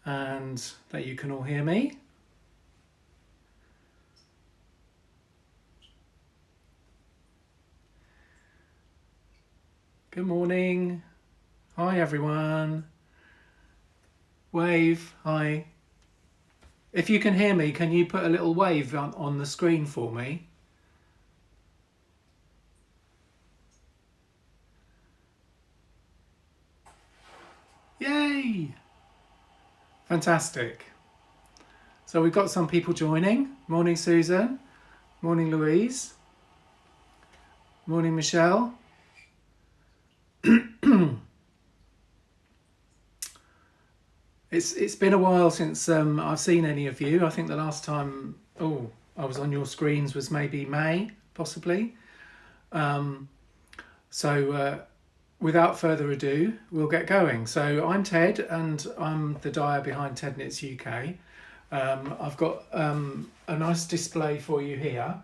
and that you can all hear me. Good morning. Hi everyone. Wave, hi. If you can hear me, can you put a little wave on the screen for me? Yay! Fantastic. So we've got some people joining. Morning Susan. Morning Louise. Morning Michelle. It's been a while since I've seen any of you. I think the last time I was on your screens was maybe May, possibly. So without further ado, we'll get going. So I'm Ted, and I'm the dyer behind TedKnitsUK. I've got a nice display for you here.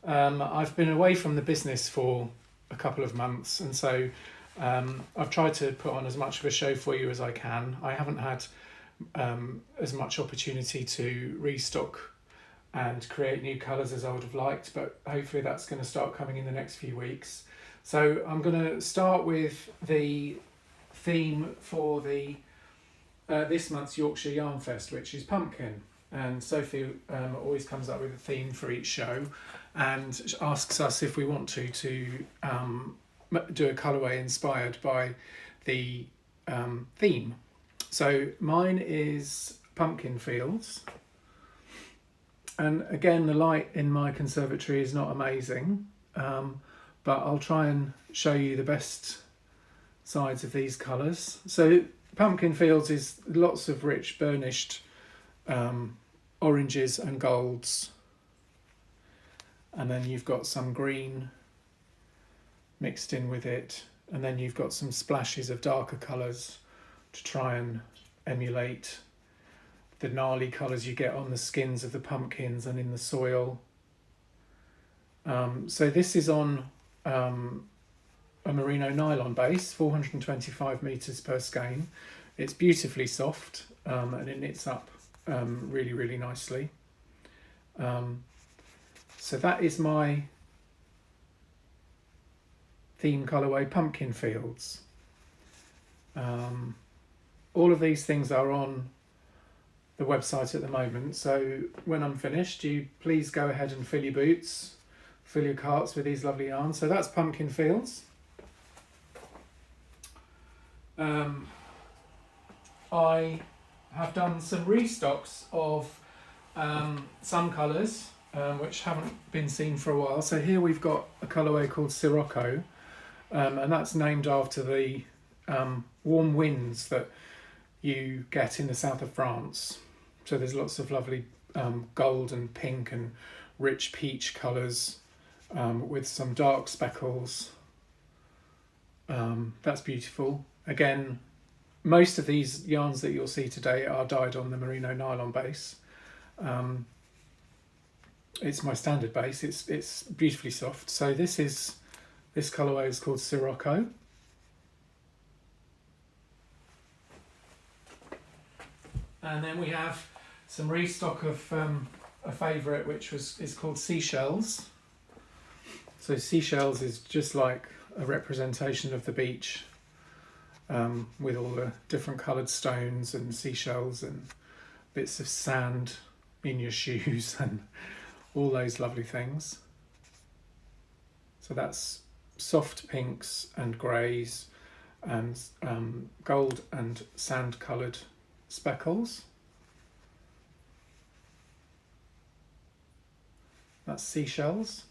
I've been away from the business for a couple of months, and so I've tried to put on as much of a show for you as I can. I haven't had as much opportunity to restock and create new colours as I would have liked, but hopefully that's going to start coming in the next few weeks. So I'm going to start with the theme for the this month's Yorkshire Yarn Fest, which is pumpkin. And Sophie always comes up with a theme for each show and asks us if we want to do a colourway inspired by the theme. So mine is Pumpkin Fields. And again, the light in my conservatory is not amazing, but I'll try and show you the best sides of these colours. So Pumpkin Fields is lots of rich burnished oranges and golds, and then you've got some green mixed in with it, and then you've got some splashes of darker colours to try and emulate the gnarly colours you get on the skins of the pumpkins and in the soil. So this is on a merino nylon base, 425 metres per skein. It's beautifully soft and it knits up really, really nicely. So that is my theme colourway, Pumpkin Fields. All of these things are on the website at the moment, so when I'm finished, you please go ahead and fill your boots, fill your carts with these lovely yarns. So that's Pumpkin Fields. I have done some restocks of some colours which haven't been seen for a while. So here we've got a colourway called Sirocco, and that's named after the warm winds that you get in the south of France. So there's lots of lovely gold and pink and rich peach colours with some dark speckles. That's beautiful. Again, most of these yarns that you'll see today are dyed on the merino nylon base. It's my standard base. It's beautifully soft. So this colourway is called Sirocco. And then we have some restock of a favourite, which is called Seashells. So Seashells is just like a representation of the beach, with all the different coloured stones and seashells and bits of sand in your shoes and all those lovely things. So that's soft pinks and greys and gold and sand coloured speckles. That's Seashells.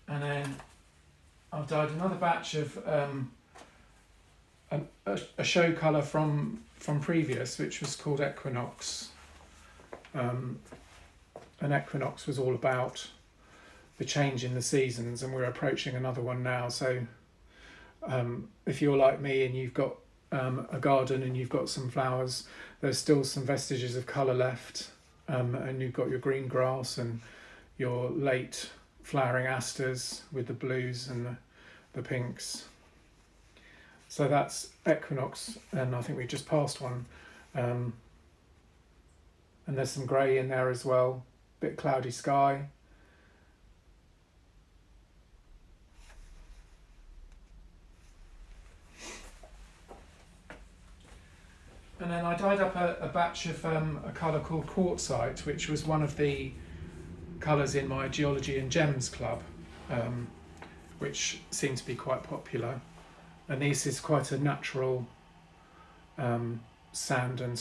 And then I've dyed another batch of a show colour from previous, which was called Equinox. And Equinox was all about the change in the seasons, and we're approaching another one now. So if you're like me and you've got a garden and you've got some flowers, there's still some vestiges of colour left, and you've got your green grass and your late flowering asters with the blues and the pinks. So that's equinox, and I think we just passed one. And there's some grey in there as well, bit cloudy sky. And then I dyed up a batch of a colour called quartzite, which was one of the colours in my Geology and Gems club, which seemed to be quite popular. And this is quite a natural sand and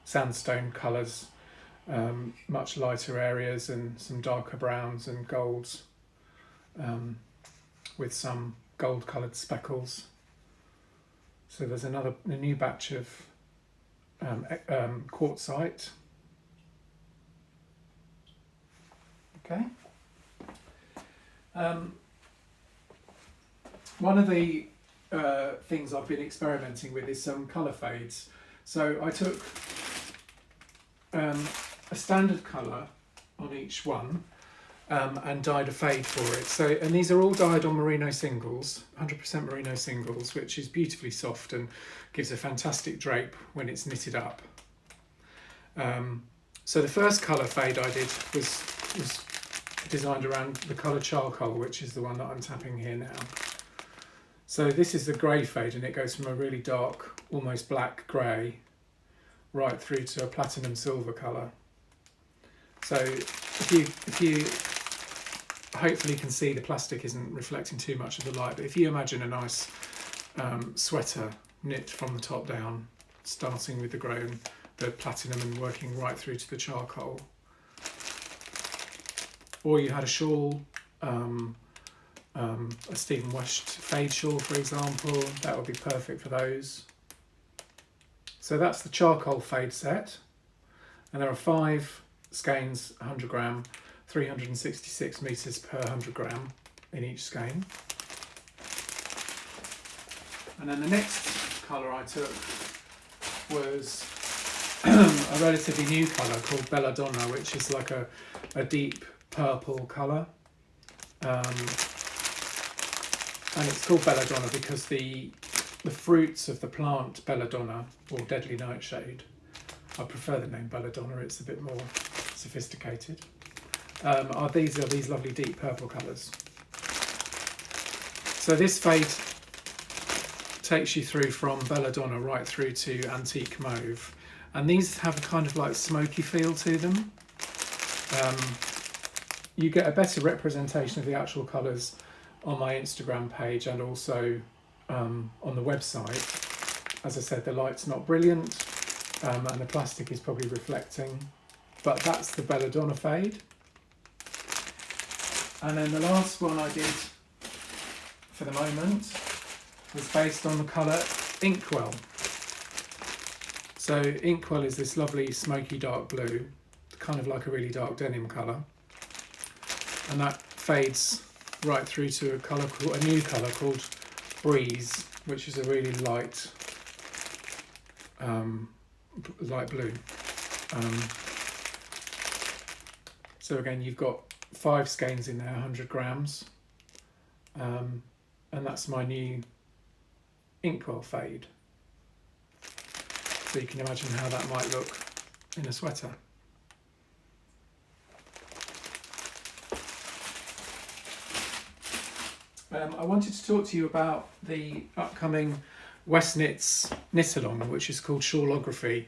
sandstone colours, much lighter areas and some darker browns and golds, with some gold coloured speckles. So there's a new batch of quartzite. Okay. One of the things I've been experimenting with is some colour fades. So I took a standard colour on each one and dyed a fade for it. So, and these are all dyed on merino singles, 100% merino singles, which is beautifully soft and gives a fantastic drape when it's knitted up. So the first colour fade I did was designed around the colour charcoal, which is the one that I'm tapping here now. So this is the grey fade, and it goes from a really dark, almost black grey, right through to a platinum silver colour. So if you hopefully can see the plastic isn't reflecting too much of the light, but if you imagine a nice sweater knit from the top down, starting with the grey and the platinum and working right through to the charcoal. Or you had a shawl, a Stephen West fade shawl, for example, that would be perfect for those. So that's the charcoal fade set, and there are 5 skeins, 100 gram, 366 meters per 100 gram in each skein. And then the next colour I took was a relatively new colour called Belladonna, which is like a deep purple colour. And it's called Belladonna because the fruits of the plant Belladonna, or deadly nightshade, I prefer the name Belladonna, it's a bit more sophisticated, are these lovely deep purple colours. So this fade takes you through from Belladonna right through to antique mauve, and these have a kind of like smoky feel to them. You get a better representation of the actual colours on my Instagram page and also on the website. As I said, the light's not brilliant and the plastic is probably reflecting, but that's the Belladonna fade. And then the last one I did for the moment was based on the colour Inkwell. So Inkwell is this lovely smoky dark blue, kind of like a really dark denim colour, and that fades right through to a new colour called Breeze, which is a really light blue. So again, you've got 5 skeins in there, 100 grams, and that's my new Inkwell fade. So you can imagine how that might look in a sweater. I wanted to talk to you about the upcoming Westknits knit-along, which is called Shawlography,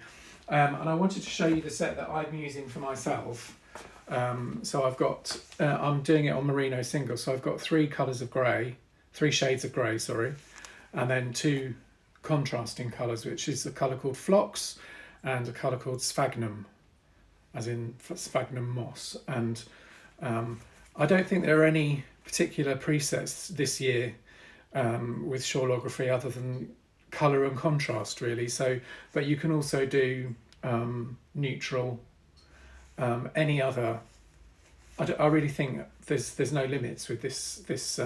and I wanted to show you the set that I'm using for myself. So I've got, I'm doing it on merino single, so I've got 3 colours of grey, 3 shades of grey, sorry, and then 2 contrasting colours, which is a colour called Phlox and a colour called Sphagnum, as in sphagnum moss. And I don't think there are any particular presets this year with Shawlography other than colour and contrast, really. So, but you can also do neutral, any other. I really think there's no limits with this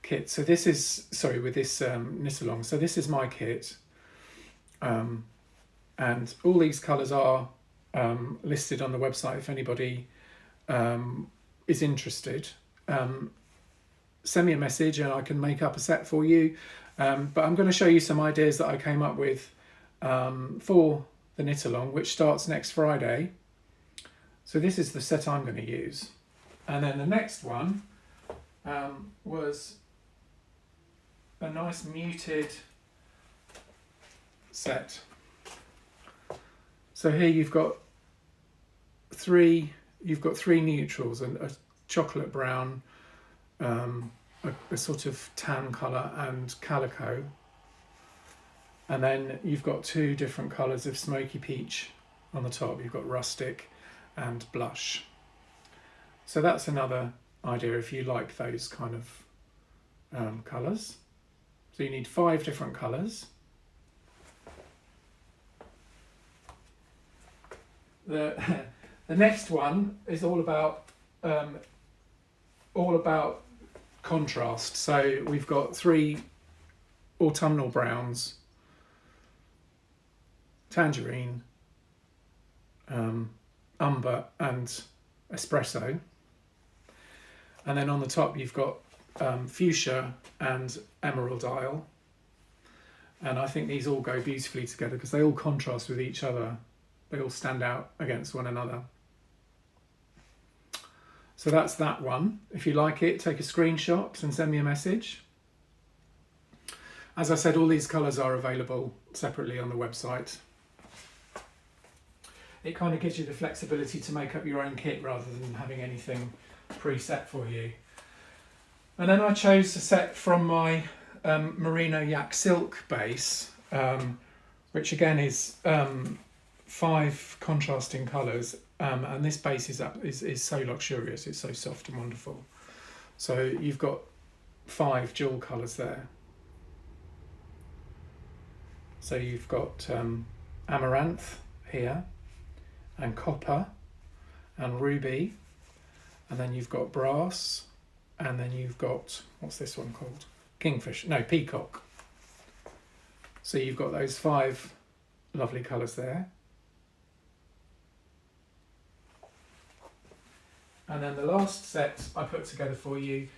kit. So this is, sorry, with this knit-along. So this is my kit, and all these colours are listed on the website if anybody is interested. send me a message and I can make up a set for you. But I'm going to show you some ideas that I came up with for the knit along, which starts next Friday. So this is the set I'm going to use. And then the next one was a nice muted set. So here you've got three neutrals, and a chocolate brown, a sort of tan colour and calico, and then you've got two different colours of smoky peach on the top. You've got rustic and blush. So that's another idea if you like those kind of colours. So you need 5 different colours. The next one is all about contrast. So we've got 3 autumnal browns, tangerine, umber and espresso, and then on the top you've got fuchsia and emerald isle, and I think these all go beautifully together because they all contrast with each other. They all stand out against one another. So that's that one. If you like it, take a screenshot and send me a message. As I said, all these colours are available separately on the website. It kind of gives you the flexibility to make up your own kit rather than having anything preset for you. And then I chose a set from my merino yak silk base, which again is 5 contrasting colours, and this base is so luxurious. It's so soft and wonderful. So you've got 5 jewel colours there. So you've got amaranth here, and copper, and ruby, and then you've got brass, and then you've got, what's this one called? Peacock. So you've got those 5 lovely colours there. And then the last set I put together for you,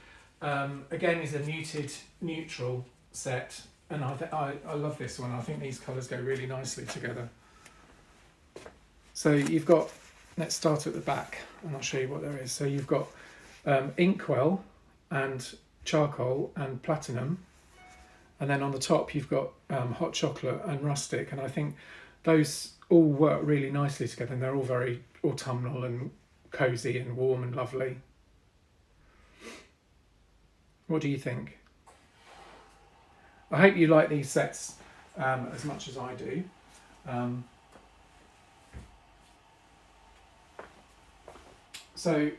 again, is a muted neutral set, and I love this one. I think these colours go really nicely together. So you've got, let's start at the back and I'll show you what there is. So you've got inkwell and charcoal and platinum, and then on the top you've got hot chocolate and rustic, and I think those all work really nicely together, and they're all very autumnal and cosy and warm and lovely. What do you think? I hope you like these sets as much as I do. So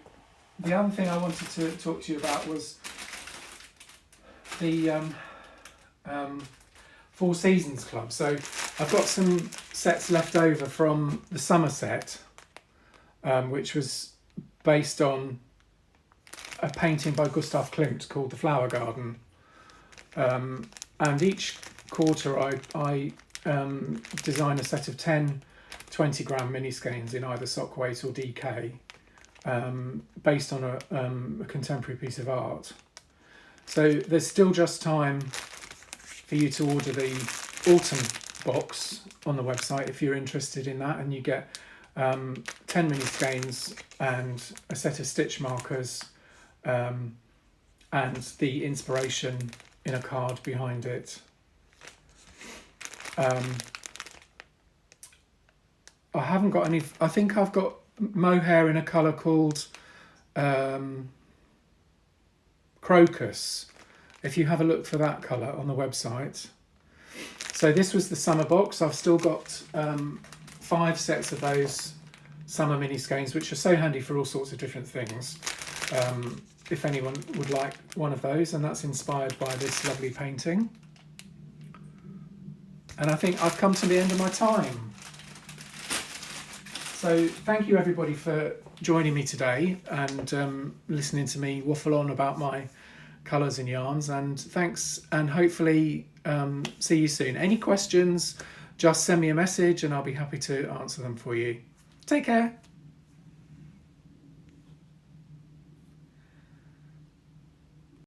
the other thing I wanted to talk to you about was the 4 Seasons Club. So I've got some sets left over from the summer set, which was based on a painting by Gustav Klimt called The Flower Garden. And each quarter I design a set of 10 20-gram mini skeins in either sock weight or DK, based on a contemporary piece of art. So there's still just time for you to order the autumn box on the website if you're interested in that, and you get 10 mini skeins and a set of stitch markers, and the inspiration in a card behind it. I haven't got any. I think I've got mohair in a colour called crocus, if you have a look for that colour on the website. So this was the summer box. I've still got 5 sets of those summer mini skeins, which are so handy for all sorts of different things. If anyone would like one of those, and that's inspired by this lovely painting. And I think I've come to the end of my time. So thank you everybody for joining me today and listening to me waffle on about my colours and yarns, and thanks, and hopefully see you soon. Any questions, just send me a message and I'll be happy to answer them for you. Take care.